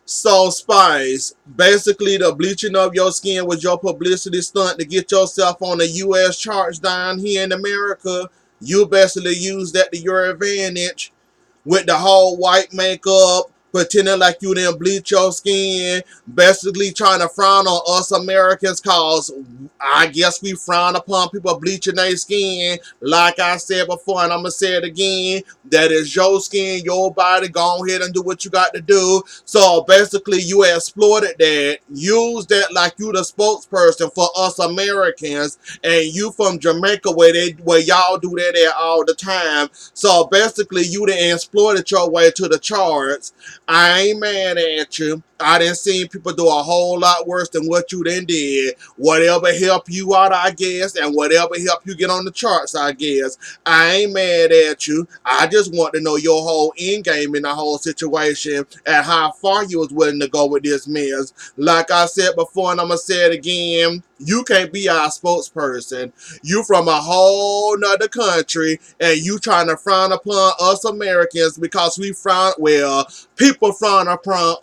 So, Spice, basically the bleaching of your skin was your publicity stunt to get yourself on the U.S. charts down here in America. You basically use that to your advantage with the whole white makeup, pretending like you didn't bleach your skin, basically trying to frown on us Americans cause I guess we frown upon people bleaching their skin. Like I said before, and I'm going to say it again, that is your skin, your body, go ahead and do what you got to do. So basically you exploited that, used that like you the spokesperson for us Americans, and you from Jamaica where y'all do that at all the time. So basically, you done exploited your way to the charts. I ain't mad at you. I done seen people do a whole lot worse than what you done did. Whatever help you out, I guess, and whatever help you get on the charts, I guess. I ain't mad at you. I just want to know your whole end game in the whole situation and how far you was willing to go with this mess. Like I said before, and I'm going to say it again, you can't be our spokesperson. You from a whole nother country and you trying to frown upon us Americans because we frown, well, people frown upon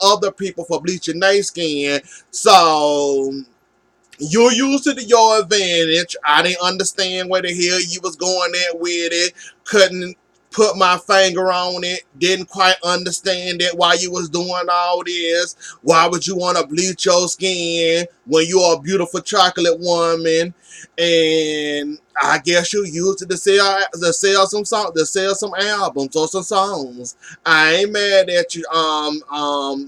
other people for bleaching their skin. So you used it to your advantage. I didn't understand where the hell you was going at with it. Couldn't put my finger on it. Didn't quite understand it. Why you was doing all this. Why would you want to bleach your skin when you're a beautiful chocolate woman? And I guess you used it to sell some albums or some songs. I ain't mad at you,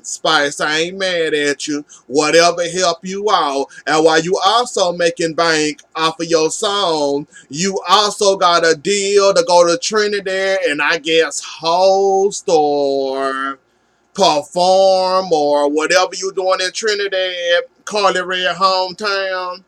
Spice. I ain't mad at you. Whatever help you out. And while you also making bank off of your song, you also got a deal to go to Trinidad and I guess host or perform or whatever you doing in Trinidad, Karlie Redd hometown.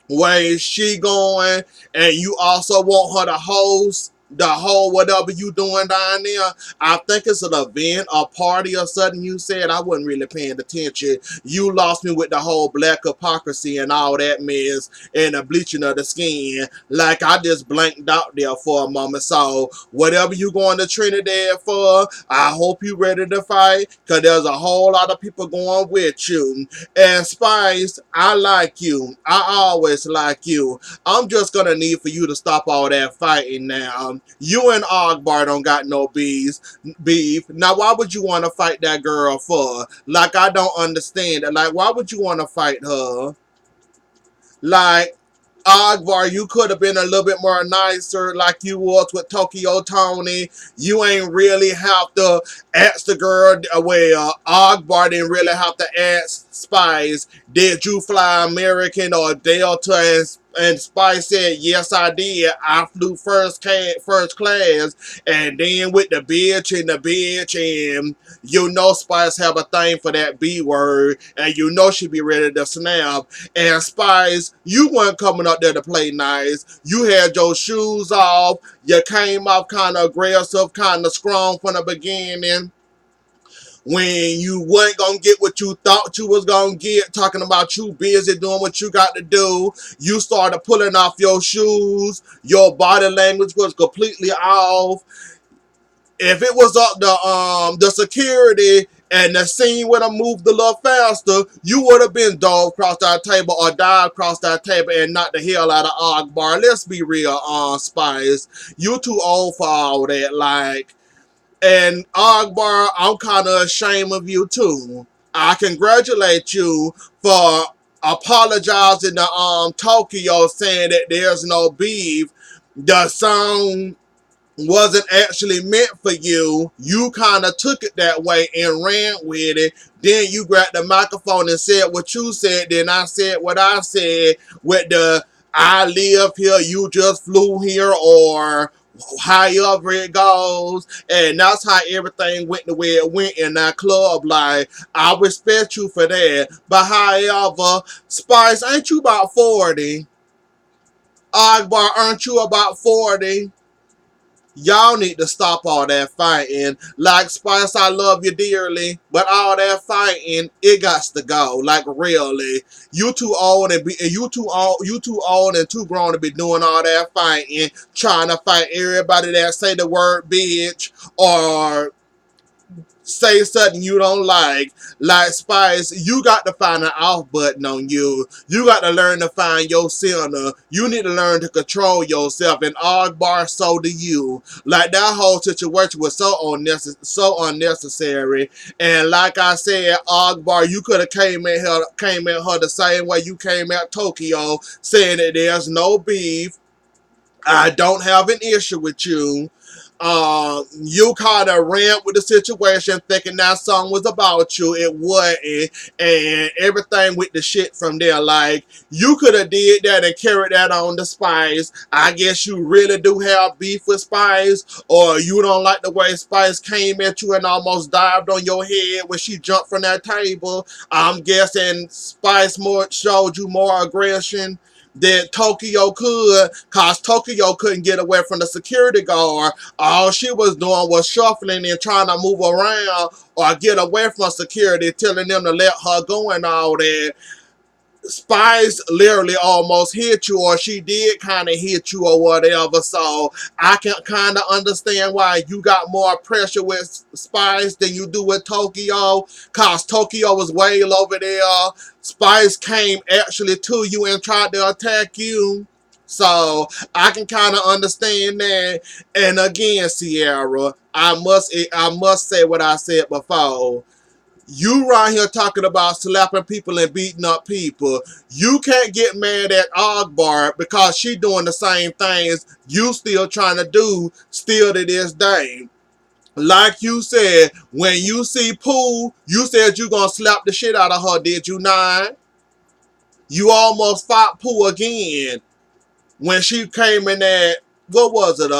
Where is she going? And you also want her to host the whole whatever you doing down there. I think it's an event, a party or something you said. I wasn't really paying attention. You lost me with the whole black hypocrisy and all that mess and the bleaching of the skin. Like I just blanked out there for a moment. So whatever you going to Trinidad for, I hope you ready to fight. Cause there's a whole lot of people going with you. And Spice, I like you. I always like you. I'm just gonna need for you to stop all that fighting now. You and Ogbar don't got no beef. Now, why would you want to fight that girl for? Like, I don't understand it. Like, why would you want to fight her? Like, Agvar, you could have been a little bit more nicer like you was with Tokyo Tony. You ain't really have to ask the girl, well, Agvar didn't really have to ask Spice, did you fly American or Delta? And Spice said, yes, I did. I flew first class. And then with the bitch, and you know Spice have a thing for that B word. And you know she be ready to snap. And Spice, you weren't coming up there to play nice. You had your shoes off. You came off kind of aggressive, kind of strong from the beginning. When you weren't going to get what you thought you was going to get, talking about you busy doing what you got to do, you started pulling off your shoes. Your body language was completely off. If it was up the security and the scene would have moved a little faster, you would have been dove across that table or died across that table and knocked the hell out of Ogbar. Let's be real, Spice. You too old for all that. Like, and Ogbar, I'm kind of ashamed of you too. I congratulate you for apologizing to Tokyo, saying that there's no beef. The song wasn't actually meant for you. You kind of took it that way and ran with it. Then you grabbed the microphone and said what you said. Then I said what I said with the I live here, you just flew here, or however it goes. And that's how everything went the way it went in that club. Like, I respect you for that. But however, Spice, ain't you about 40? Agbar, aren't you about 40? Y'all need to stop all that fighting. Like, Spice, I love you dearly, but all that fighting, it got to go. Like, really, you too old and too grown to be doing all that fighting, trying to fight everybody that say the word bitch or say something you don't like Spice, you got to find an off button on you. You got to learn to find your center. You need to learn to control yourself. And Ogbar, so do you. Like that whole situation was so unnecessary. And like I said, Ogbar, you could have came at her the same way you came at Tokyo, saying that there's no beef. I don't have an issue with you. You kind of ran with the situation thinking that song was about you. It wasn't. And everything with the shit from there. Like, you could have did that and carried that on to Spice. I guess you really do have beef with Spice, or you don't like the way Spice came at you and almost dived on your head when she jumped from that table. I'm guessing Spice showed you more aggression that Tokyo could, cause Tokyo couldn't get away from the security guard. All she was doing was shuffling and trying to move around or get away from security, telling them to let her go and all that. Spice literally almost hit you, or she did kind of hit you or whatever. So I can kind of understand why you got more pressure with Spice than you do with Tokyo, cause Tokyo was way over there. Spice came actually to you and tried to attack you. So I can kind of understand that. And again, Ciara, I must say what I said before. You right here talking about slapping people and beating up people. You can't get mad at Ogbar because she doing the same things you still trying to do still to this day. Like you said, when you see Pooh, you said you gonna slap the shit out of her, did you not? You almost fought Pooh again when she came in that, what was it,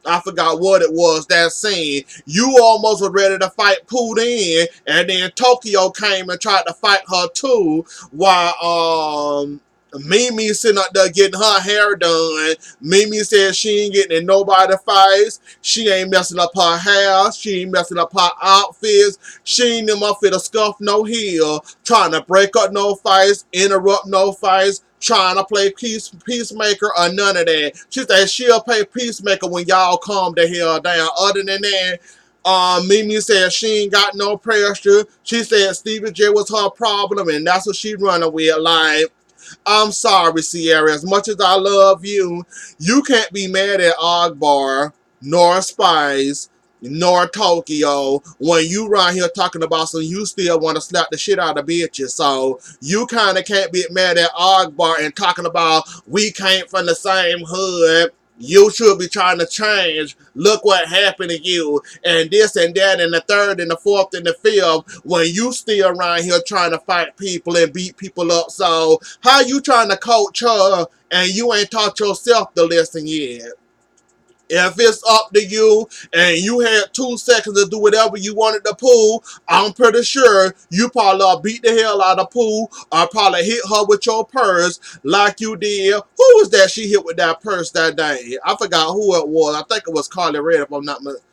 I forgot what it was, that scene. You almost were ready to fight Pooh then, and then Tokyo came and tried to fight her too, while, Mimi sitting up there getting her hair done. Mimi said she ain't getting in nobody fights. She ain't messing up her hair. She ain't messing up her outfits. She ain't in my fit to scuff no heel. Trying to break up no fights, interrupt no fights, trying to play peacemaker or none of that. She said she'll play peacemaker when y'all calm the hell down. Other than that, Mimi said she ain't got no pressure. She said Stevie J was her problem, and that's what she running with. Like, I'm sorry, Ciara. As much as I love you, you can't be mad at Ogbar, nor Spice, nor Tokyo when you right here talking about some you still want to slap the shit out of bitches. So you kind of can't be mad at Ogbar and talking about we came from the same hood. You should be trying to change. Look what happened to you. And this and that and the third and the fourth and the fifth when you still around here trying to fight people and beat people up. So how you trying to coach her and you ain't taught yourself the lesson yet? If it's up to you and you had 2 seconds to do whatever you wanted to Pooh, I'm pretty sure you probably beat the hell out of Pooh or probably hit her with your purse like you did. Who was that she hit with that purse that day? I forgot who it was. I think it was Karlie Redd if I'm not mistaken.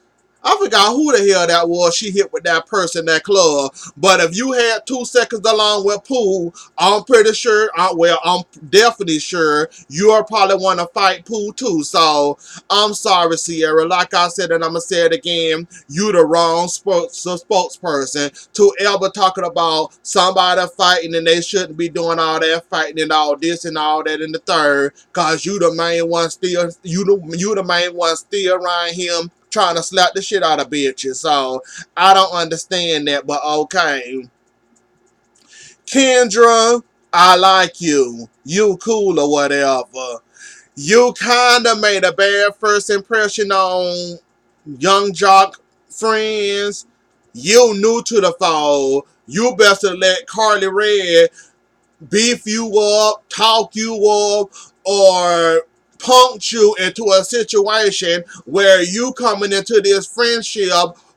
I forgot who the hell that was she hit with that person in that club. But if you had 2 seconds along with Pooh, I'm pretty sure, I'm definitely sure you'll probably want to fight Pooh too. So, I'm sorry, Ciara. Like I said, and I'm going to say it again, you the wrong spokesperson to ever talking about somebody fighting and they shouldn't be doing all that fighting and all this and all that in the third. Cause you the main one still, you the main one still around him trying to slap the shit out of bitches. So I don't understand that, but okay. Kendra, I like you. You cool or whatever. You kind of made a bad first impression on Young Jock friends. You new to the fold. You best to let Karlie Redd beef you up, talk you up, or punch you into a situation where you coming into this friendship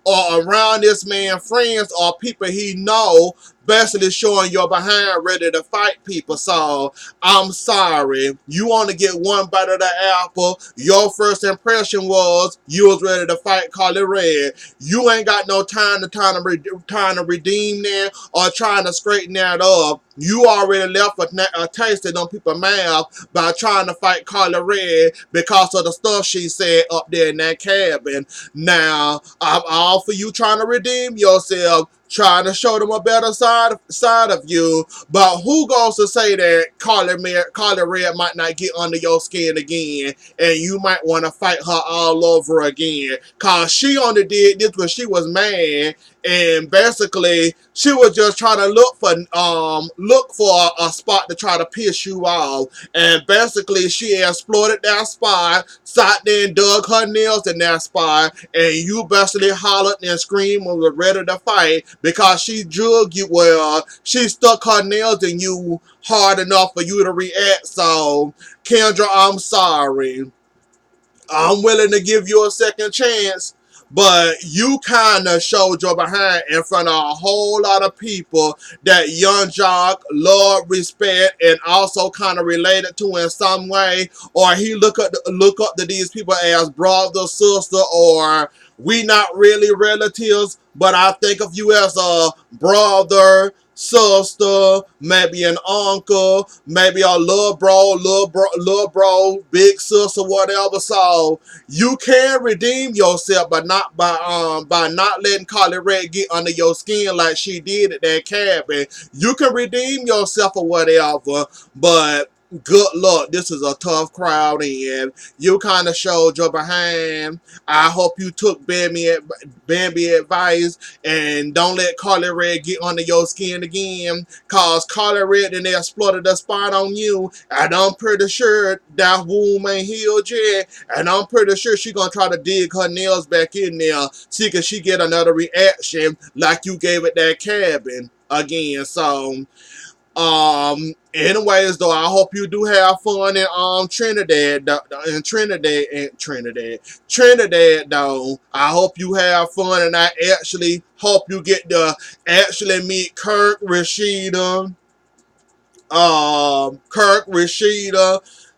or around this man friends or people he know basically showing your behind ready to fight people. So I'm sorry. You want to get one bite of the apple. Your first impression was you was ready to fight Karlie Redd. You ain't got no time to trying to redeem that or trying to straighten that up. You already left a taste in on people's mouth by trying to fight Karlie Redd because of the stuff she said up there in that cabin. Now, I'm all for you trying to redeem yourself, trying to show them a better side of you. But who goes to say that Karlie Redd might not get under your skin again, and you might want to fight her all over again? Cause she only did this when she was mad, and basically she was just trying to look for a spot to try to piss you off. And basically she exploited that spot, sat there and dug her nails in that spot, and you basically hollered and screamed and was ready to fight because she drug you. Well, she stuck her nails in you hard enough for you to react. So, Kendra, I'm sorry. I'm willing to give you a second chance, but you kind of showed your behind in front of a whole lot of people that young jock love, respect, and also kind of related to in some way, or he look up to these people as brother, sister, or we not really relatives, but I think of you as a brother, sister, maybe an uncle, maybe a little bro, big sister, whatever. So you can redeem yourself, but not by not letting Karlie Redd get under your skin like she did at that cabin. You can redeem yourself or whatever, but good luck. This is a tough crowd, and you kind of showed your behind. I hope you took Bambi advice and don't let Karlie Redd get under your skin again, cause Karlie Redd and they exploited the spot on you, and I'm pretty sure that wound ain't healed yet, and I'm pretty sure she gonna try to dig her nails back in there, see can she get another reaction like you gave it that cabin again. So anyways, though, I hope you do have fun in Trinidad, though. I hope you have fun, and I actually hope you get to actually meet Kirk, Rasheeda,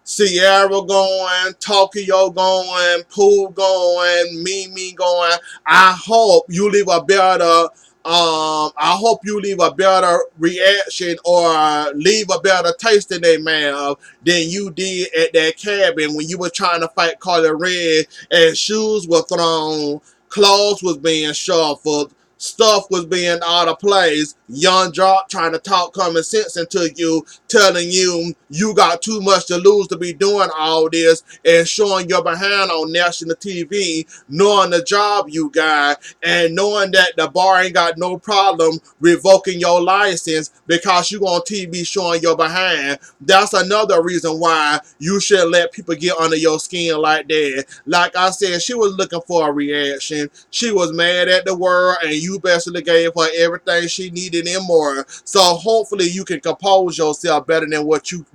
Ciara going, Tokyo going, Pooh going, Mimi going. I hope you leave a better I hope you leave a better reaction or leave a better taste in their mouth than you did at that cabin when you were trying to fight Karlie Redd and shoes were thrown, clothes was being shuffled, stuff was being out of place. Young Jock trying to talk common sense into you, telling you you got too much to lose to be doing all this and showing your behind on national TV, knowing the job you got and knowing that the bar ain't got no problem revoking your license because you on TV showing your behind. That's another reason why you should let people get under your skin like that. Like I said, she was looking for a reaction. She was mad at the world, and you basically gave her everything she needed and more. So hopefully you can compose yourself better than what you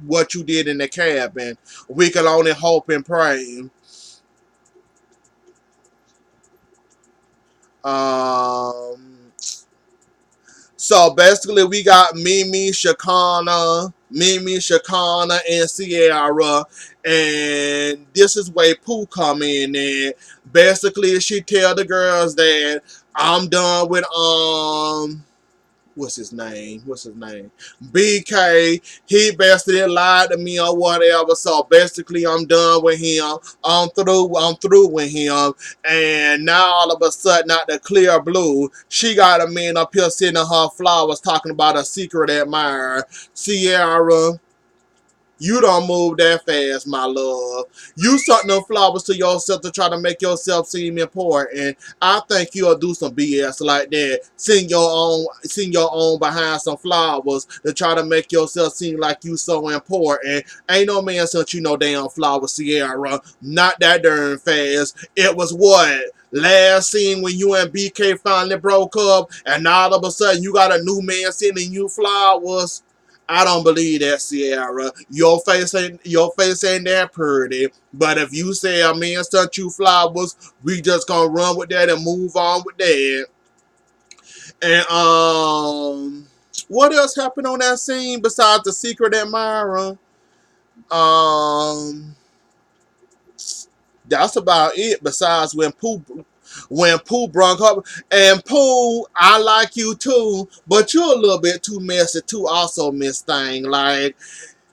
did in the cabin. We can only hope and pray. Um, so basically we got Mimi, Shakana, and Ciara, and this is where Pooh come in, and basically she tell the girls that I'm done with what's his name? BK. He basically lied to me or whatever. So basically, I'm done with him. I'm through with him. And now all of a sudden, out the clear blue, she got a man up here sending her flowers, talking about a secret admirer. Ciara, you don't move that fast, my love. You sent no flowers to yourself to try to make yourself seem important. I think you'll do some BS like that. Sing your own behind some flowers to try to make yourself seem like you so important. Ain't no man sent you no damn flowers, Ciara. Not that darn fast. It was what? Last scene when you and BK finally broke up, and all of a sudden you got a new man sending you flowers. I don't believe that, Ciara. Your face ain't that pretty. But if you say a man sent you flowers, we just gonna run with that and move on with that. And What else happened on that scene besides the secret admirer? Um, that's about it. Besides when Pooh brung up, and Pooh, I like you too, but you're a little bit too messy too. Also, Miss Thing, like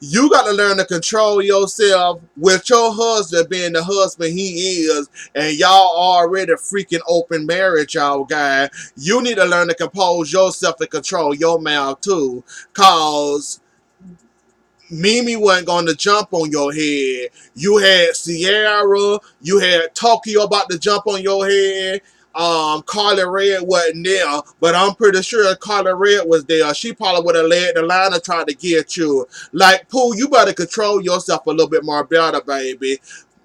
you got to learn to control yourself with your husband being the husband he is, and y'all already freaking open marriage, y'all guy. You need to learn to compose yourself and control your mouth too, cause Mimi wasn't going to jump on your head. You had Ciara, you had Tokyo about to jump on your head. Karlie Redd wasn't there, but I'm pretty sure Karlie Redd was there. She probably would have led the line and tried to get you. Like, Pooh, you better control yourself a little bit more better, baby.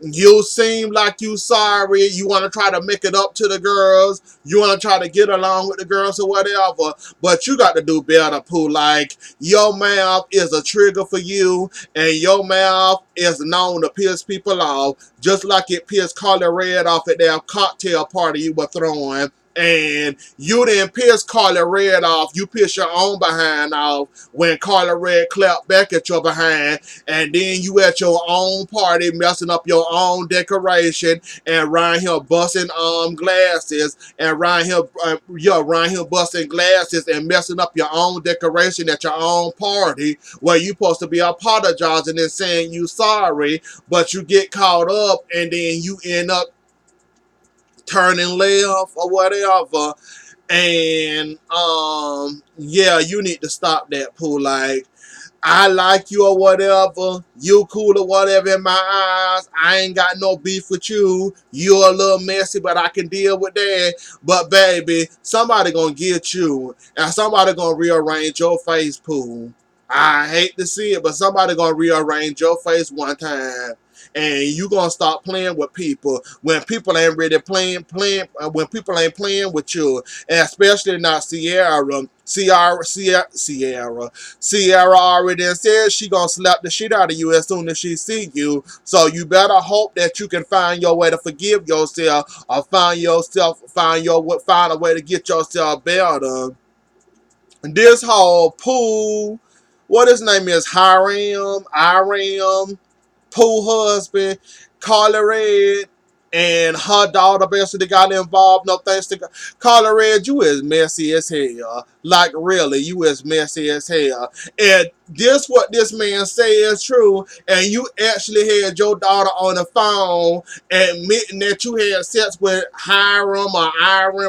You seem like you sorry. You want to try to make it up to the girls. You want to try to get along with the girls or whatever. But you got to do better, Pooh. Like, your mouth is a trigger for you, and your mouth is known to piss people off, just like it pissed Karlie Redd off at that cocktail party you were throwing. And you didn't piss Karlie Redd off. You pissed your own behind off when Karlie Redd clapped back at your behind. And then you at your own party messing up your own decoration and around here busting glasses and around here busting glasses and messing up your own decoration at your own party where you supposed to be apologizing and saying you sorry, but you get caught up and then you end up turning left or whatever. And yeah, you need to stop that, Pooh. Like, I like you or whatever. You cool or whatever in my eyes. I ain't got no beef with you. You're a little messy, but I can deal with that. But baby, somebody gonna get you. And somebody gonna rearrange your face, Pooh. I hate to see it, but somebody gonna rearrange your face one time. And you gonna stop playing with people when people ain't really when people ain't playing with you, and especially not Ciara. Ciara already said she gonna slap the shit out of you as soon as she see you. So you better hope that you can find your way to forgive yourself, or find a way to get yourself better. This whole Pooh, what his name is, Iram, Pooh husband, Karlie Redd, and her daughter basically got involved. No thanks to Karlie Redd, you is messy as hell. Like, really, you is messy as hell. And this what this man say is true, and you actually had your daughter on the phone admitting that you had sex with Iram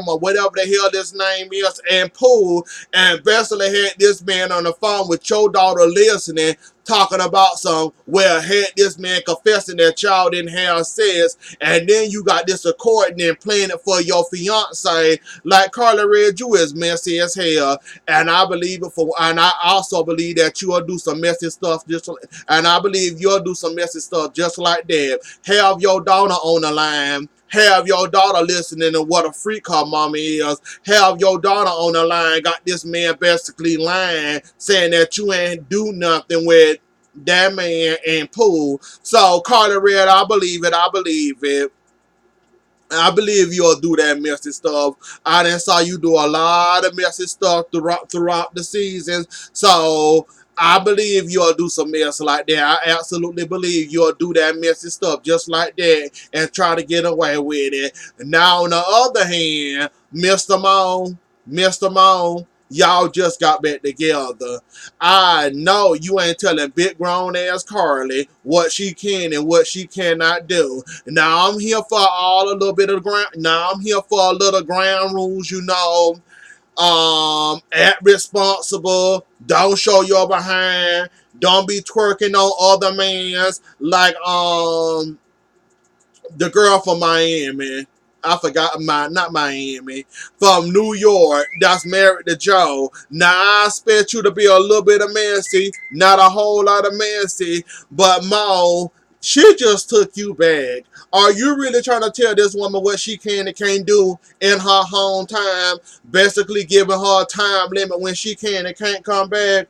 or whatever the hell this name is, and Pooh, and basically had this man on the phone with your daughter listening, talking about well, had this man confessing that y'all didn't have sex, and then you got this recording and playing it for your fiance. Like, Karlie Redd, you is messy as hell, and I also believe that you'll do some messy stuff and I believe you'll do some messy stuff just like that. Have your daughter on the line. Have your daughter listening to what a freak her mama is. Have your daughter on the line. Got this man basically lying, saying that you ain't do nothing with that man and Pooh. So, Karlie Redd, I believe it. I believe it. I believe you'll do that messy stuff. I done saw you do a lot of messy stuff throughout the seasons. So I believe you'll do some mess like that. I absolutely believe you'll do that messy stuff just like that and try to get away with it. Now, on the other hand, Mr. Moan, y'all just got back together. I know you ain't telling big grown ass Karlie what she can and what she cannot do. Now I'm here for all a little bit of ground. Now I'm here for a little ground rules, you know. Act responsible. Don't show your behind. Don't be twerking on other mans like the girl from Miami. I forgot not Miami. From New York that's married to Joe. Now I expect you to be a little bit of messy. Not a whole lot of messy. But Mo, she just took you back. Are you really trying to tell this woman what she can and can't do in her home time? Basically giving her a time limit when she can and can't come back?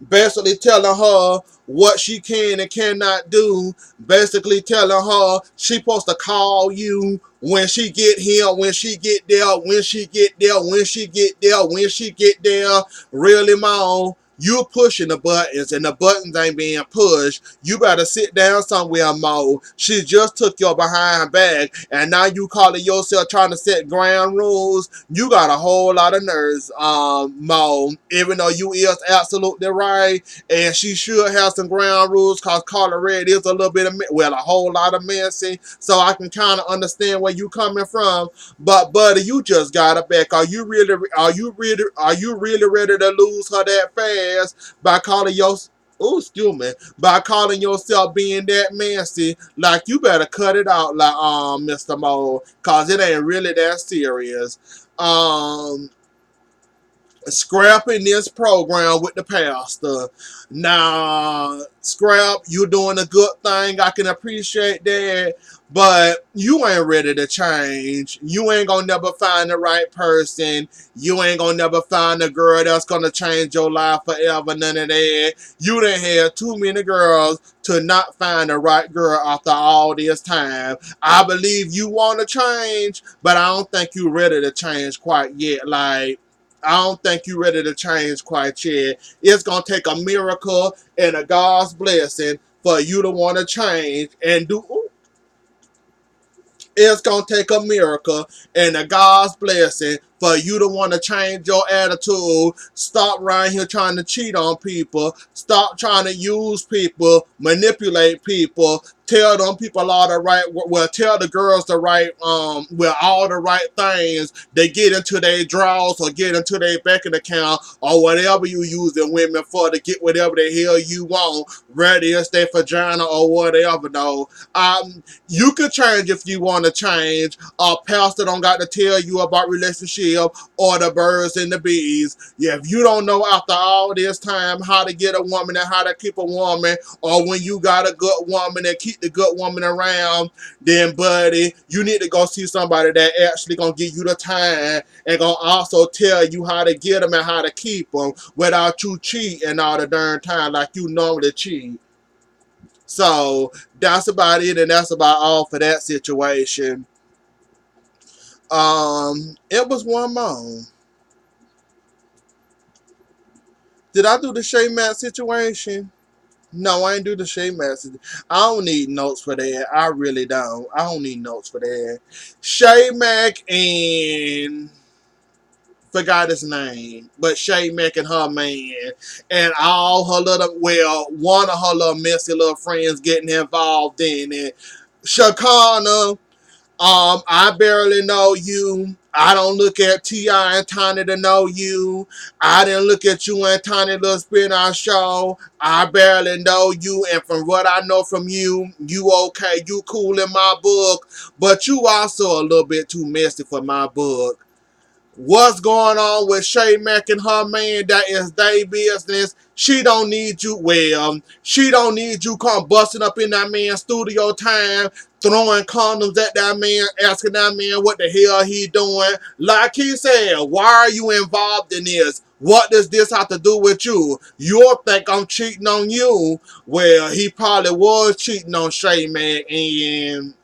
basically telling her what she can and cannot do, basically telling her she supposed to call you when she get here, when she get there, when she get there, when she get there, when she get there. Really, mom, you pushing the buttons and the buttons ain't being pushed. You better sit down somewhere, Mo. She just took your behind back, and now you calling yourself trying to set ground rules. You got a whole lot of nerves, Mo. Even though you is absolutely right, and she should have some ground rules, cause Karlie Redd is a little bit of well, a whole lot of messy. So I can kind of understand where you coming from. But buddy, you just got it back. Are you really ready to lose her that fast by calling your excuse me, by calling yourself being that messy? Like, you better cut it out, like Mr. Mo, cause it ain't really that serious. Scrapping this program with the pastor. Now, Scrap, you doing a good thing. I can appreciate that. But you ain't ready to change. You ain't gonna never find the right person. You ain't gonna never find a girl that's gonna change your life forever. None of that. You done had too many girls to not find the right girl after all this time. I believe you want to change, but I don't think you ready to change quite yet. Like, I don't think you're ready to change quite yet. It's going to take a miracle and a God's blessing for you to want to change and do. It's going to take a miracle and a God's blessing for you to want to change your attitude. Stop right here trying to cheat on people. Stop trying to use people, manipulate people. Tell them people all the right, well, tell the girls the right, all the right things. They get into their drawers or get into their banking account or whatever you using women for to get whatever the hell you want, whether it's their vagina or whatever, though. You could change if you want to change. A pastor don't got to tell you about relationship or the birds and the bees. Yeah, if you don't know after all this time how to get a woman and how to keep a woman, or when you got a good woman and keep the good woman around, then buddy, you need to go see somebody that actually gonna give you the time and gonna also tell you how to get them and how to keep them without you cheating all the darn time like you normally cheat. So that's about it, and that's about all for that situation. It was one more. Did I do the Shay Matt situation? No, I ain't do the Shay Matt. I don't need notes for that. I really don't. I don't need notes for that. Shay Mack and forgot his name, but Shay Mack and her man and all her little, well, one of her little messy little friends getting involved in it. Shakana, I barely know you. I don't look at T.I. and Tiny to know you. I didn't look at you and Tiny Little Spin on show. I barely know you, and from what I know from you, you okay, you cool in my book, but you also a little bit too messy for my book. What's going on with Shay Mack and her man? That is their business. She don't need you. Well, she don't need you come busting up in that man's studio time, throwing condoms at that man, asking that man what the hell he doing. Like he said, why are you involved in this? What does this have to do with you? You'll think I'm cheating on you. Well, he probably was cheating on Shay Mack, and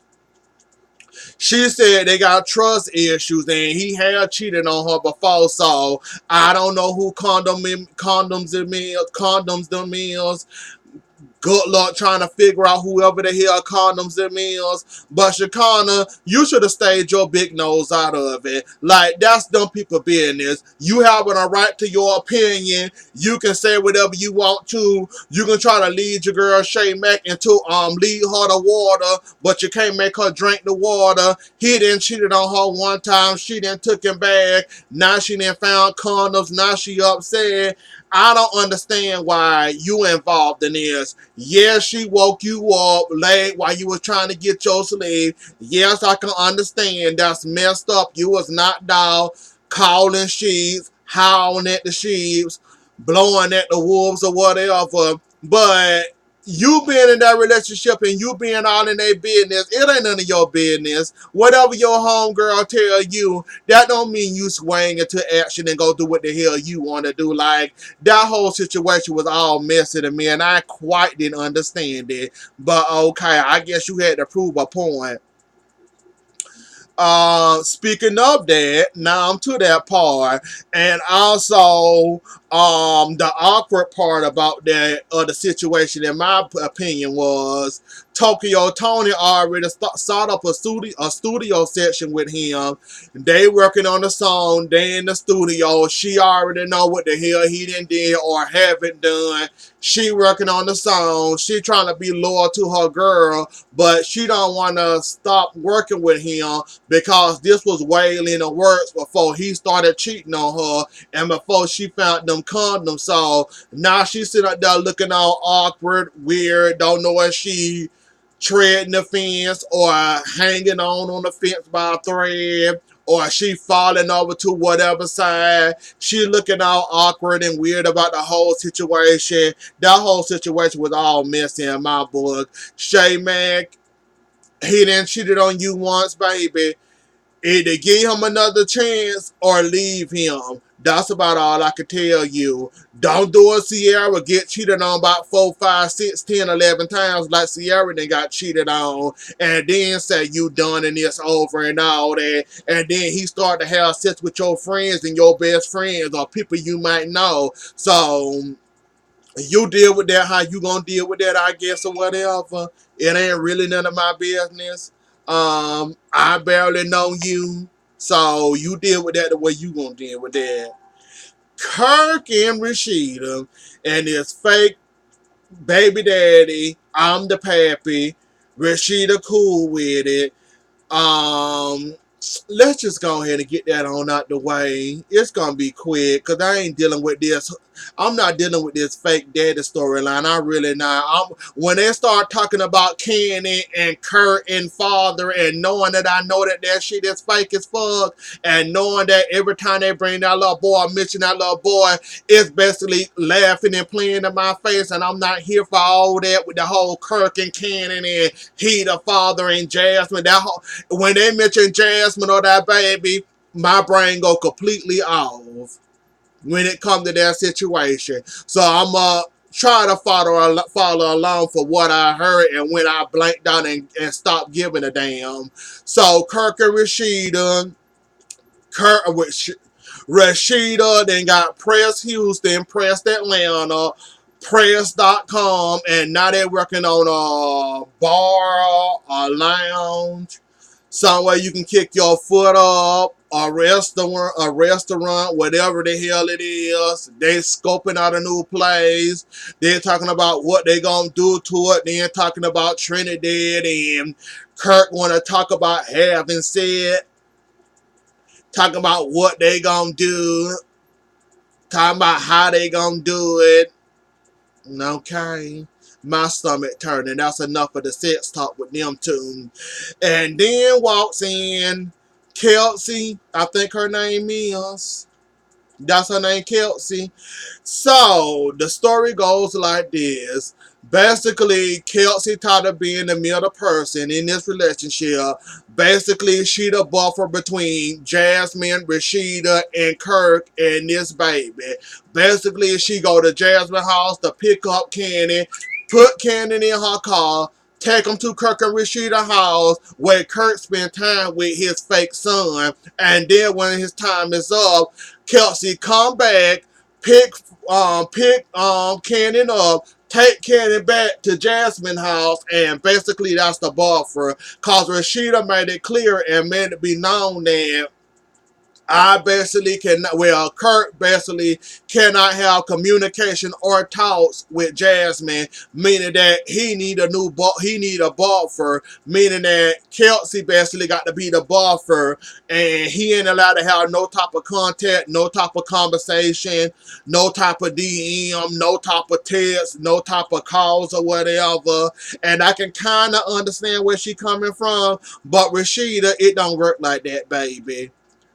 she said they got trust issues and he had cheated on her before, so I don't know who condoms them is. Good luck trying to figure out whoever the hell condoms them is. But Shakana, you should have stayed your big nose out of it. Like, that's dumb people business. You having a right to your opinion. You can say whatever you want to. You can try to lead your girl Shay Mack into lead her to water, but you can't make her drink the water. He didn't cheated on her one time. She didn't took him back. Now she didn't found condoms. Now she upset. I don't understand why you involved in this. Yes, she woke you up late while you was trying to get your sleep. Yes, I can understand. That's messed up. You was knocked out, calling sheep, howling at the sheep, blowing at the wolves or whatever. But You being in that relationship and you being all in their business, it ain't none of your business. Whatever your homegirl tell you, that don't mean you swing into action and go do what the hell you want to do. Like, that whole situation was all messy to me, and I quite didn't understand it. But okay, I guess you had to prove a point. Speaking of that, now I'm to that part, and also the awkward part about that the situation, in my opinion, was Tokyo Tony already start up a studio session with him. They working on the song. They in the studio. She already know what the hell he did or haven't done. She working on the song. She trying to be loyal to her girl, but she don't want to stop working with him because this was way in the works before he started cheating on her and before she found them condoms. So now she's sitting up there looking all awkward, weird, don't know if she treading the fence or hanging on the fence by a thread or she falling over to whatever side. She looking all awkward and weird about the whole situation. That whole situation was all messy in my book. Shay Mack, he done cheated on you once, baby. Either give him another chance or leave him. That's about all I can tell you. Don't do a Ciara get cheated on about 4, 5, 6, 10, 11 times like Ciara then got cheated on and then say you done and it's over and all that. And then he start to have sex with your friends and your best friends or people you might know. So you deal with that how you gonna deal with that, I guess, or whatever. It ain't really none of my business. I barely know you, so you deal with that the way you gonna deal with that. Kirk and Rasheeda and his fake baby daddy, I'm the pappy. Rasheeda cool with it. Um, let's just go ahead and get that on out the way. It's gonna be quick because I ain't dealing with this. I'm not dealing with this fake daddy storyline. I really not. When they start talking about Kenny and Kurt and father, and knowing that I know that that shit is fake as fuck, and knowing that every time they bring that little boy, mention that little boy, it's basically laughing and playing in my face, and I'm not here for all that with the whole Kirk and Cannon and he the father and Jasmine. That whole, when they mention Jasmine or that baby, my brain go completely off when it comes to that situation. So I'm try to follow along for what I heard and when I blanked out and stopped giving a damn. So Kirk and Rasheeda, Kirk with Rasheeda, then got Press Houston, Press Atlanta, Press.com, and now they're working on a bar, a lounge, somewhere you can kick your foot up, a restaurant, whatever the hell it is. They scoping out a new place. They're talking about what they gonna do to it. They're talking about Trinidad and Kirk want to talk about having said, talking about what they gonna do, talking about how they gonna do it. Okay. My stomach turning. That's enough of the sex talk with them two. And then walks in Kelsey. I think her name is. That's her name, Kelsey. So the story goes like this. Basically, Kelsey tired of being the middle person in this relationship. Basically, she the buffer between Jasmine, Rasheeda, and Kirk and this baby. Basically, she go to Jasmine house to pick up Cannon, put Cannon in her car, take him to Kirk and Rasheeda house where Kirk spend time with his fake son. And then when his time is up, Kelsey come back, pick Cannon up, take Cannon back to Jasmine house, and basically that's the buffer. Cause Rasheeda made it clear and made it be known that I basically cannot, well, Kurt basically cannot have communication or talks with Jasmine, meaning that he need a buffer, meaning that Kelsey basically got to be the buffer, and he ain't allowed to have no type of contact, no type of conversation, no type of DM, no type of text, no type of calls or whatever, and I can kind of understand where she coming from, but Rasheeda, it don't work like that, baby.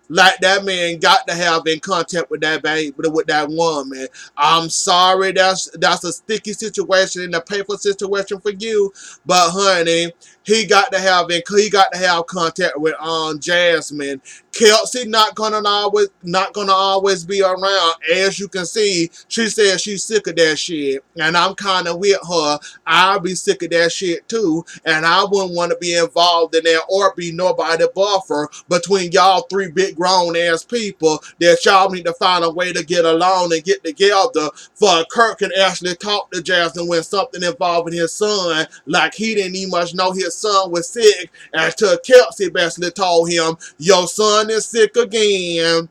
Like that man got to have in contact with that baby, with that woman. I'm sorry, that's a sticky situation and a painful situation for you, but honey, he got to have contact with Jasmine. Kelsey not gonna always be around. As you can see, she said she's sick of that shit, and I'm kind of with her. I'll be sick of that shit too, and I wouldn't want to be involved in that or be nobody buffer between y'all three big grown ass people that y'all need to find a way to get along and get together for Kirk and actually talk to Jasmine when something involving his son, like he didn't even much know his son was sick until Kelsey basically told him, your son is sick again.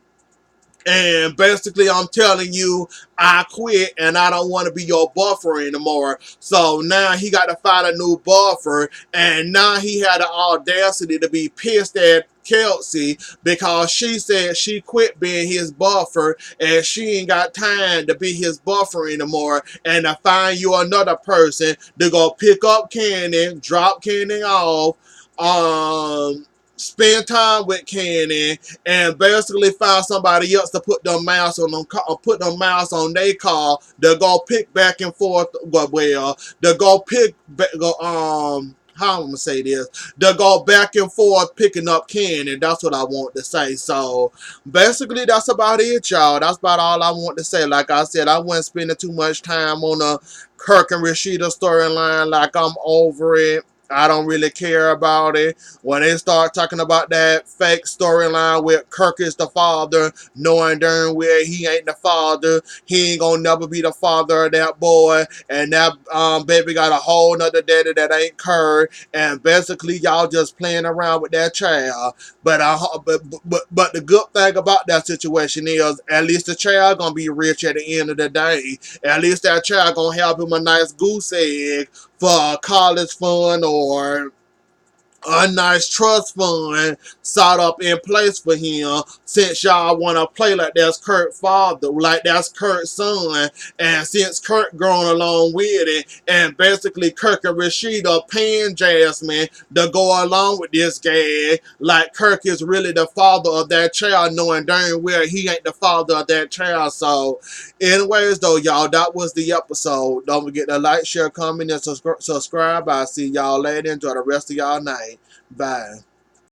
And basically, I'm telling you, I quit and I don't want to be your buffer anymore. So now he got to find a new buffer. And now he had the audacity to be pissed at Kelsey because she said she quit being his buffer and she ain't got time to be his buffer anymore. And to find you another person to go pick up Cannon, drop Cannon off, spend time with Cannon, and basically find somebody else to put them mouse on them, put them mouse on their car to go pick back and forth. Well, to go pick, how I'm gonna say this? To go back and forth picking up Cannon. That's what I want to say. So basically, that's about it, y'all. That's about all I want to say. Like I said, I wasn't spending too much time on the Kirk and Rasheeda storyline. Like I'm over it. I don't really care about it. When they start talking about that fake storyline with Kirk is the father, knowing darn well he ain't the father, he ain't gonna never be the father of that boy, and that baby got a whole nother daddy that ain't Kirk, and basically y'all just playing around with that child. But the good thing about that situation is at least the child gonna be rich at the end of the day. At least that child gonna have him a nice goose egg for college fund or a nice trust fund set up in place for him, since y'all want to play like that's Kurt's father, like that's Kurt's son, and since Kurt growing along with it, and basically Kirk and Rasheeda paying Jasmine to go along with this guy, like Kirk is really the father of that child, knowing darn well he ain't the father of that child. So anyways though, y'all, that was the episode. Don't forget to like, share, comment, and subscribe. I'll see y'all later. Enjoy the rest of y'all night. Bye.